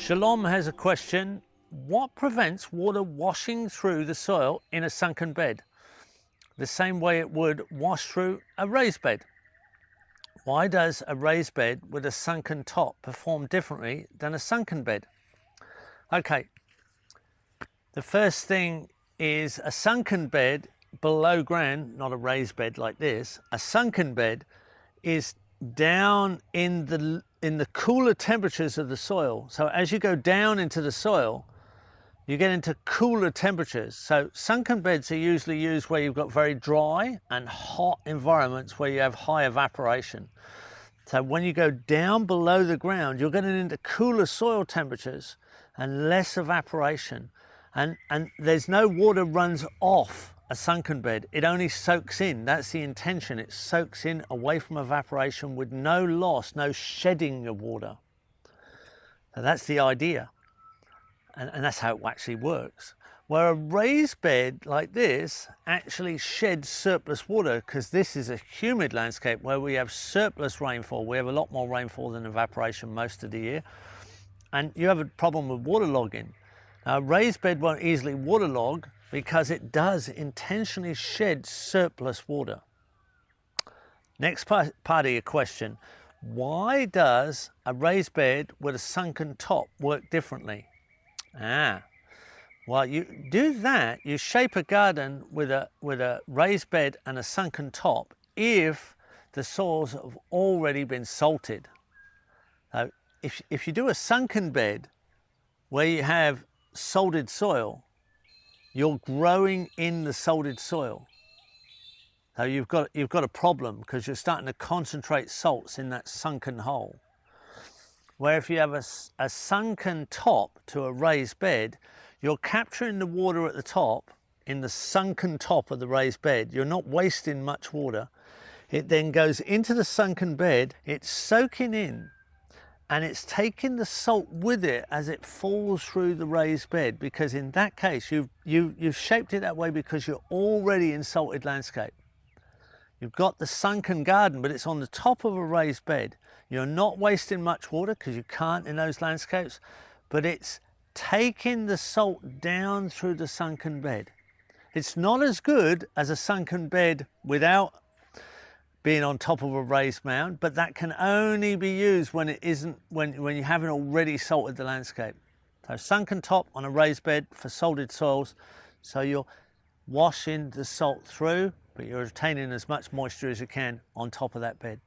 Shalom has a question. What prevents water washing through the soil in a sunken bed, the same way it would wash through a raised bed? Why does a raised bed with a sunken top perform differently than a sunken bed? Okay, the first thing is a sunken bed below ground, not a raised bed like this. A sunken bed is down in the cooler temperatures of the soil. So as you go down into the soil, you get into cooler temperatures. So sunken beds are usually used where you've got very dry and hot environments where you have high evaporation. So when you go down below the ground, you're getting into cooler soil temperatures and less evaporation. And there's no water runs off a sunken bed. It only soaks in. That's the intention. It soaks in away from evaporation with no loss, no shedding of water. So that's the idea. And that's how it actually works. Where a raised bed like this actually sheds surplus water, because this is a humid landscape where we have surplus rainfall. We have a lot more rainfall than evaporation most of the year. And you have a problem with waterlogging. Now, a raised bed won't easily waterlog because it does intentionally shed surplus water. Next part of your question, why does a raised bed with a sunken top work differently? Well, you do that, you shape a garden with a raised bed and a sunken top if the soils have already been salted. Now, if you do a sunken bed where you have salted soil, you're growing in the salted soil. So you've got a problem because you're starting to concentrate salts in that sunken hole. Where if you have a sunken top to a raised bed, you're capturing the water at the top in the sunken top of the raised bed. You're not wasting much water. It then goes into the sunken bed, it's soaking in, and it's taking the salt with it as it falls through the raised bed, because in that case you've shaped it that way because you're already in salted landscape. You've got the sunken garden, but it's on the top of a raised bed. You're not wasting much water because you can't in those landscapes, but it's taking the salt down through the sunken bed. It's not as good as a sunken bed without being on top of a raised mound, but that can only be used when it isn't, when you haven't already salted the landscape. So sunken top on a raised bed for salted soils, so you're washing the salt through, but you're retaining as much moisture as you can on top of that bed.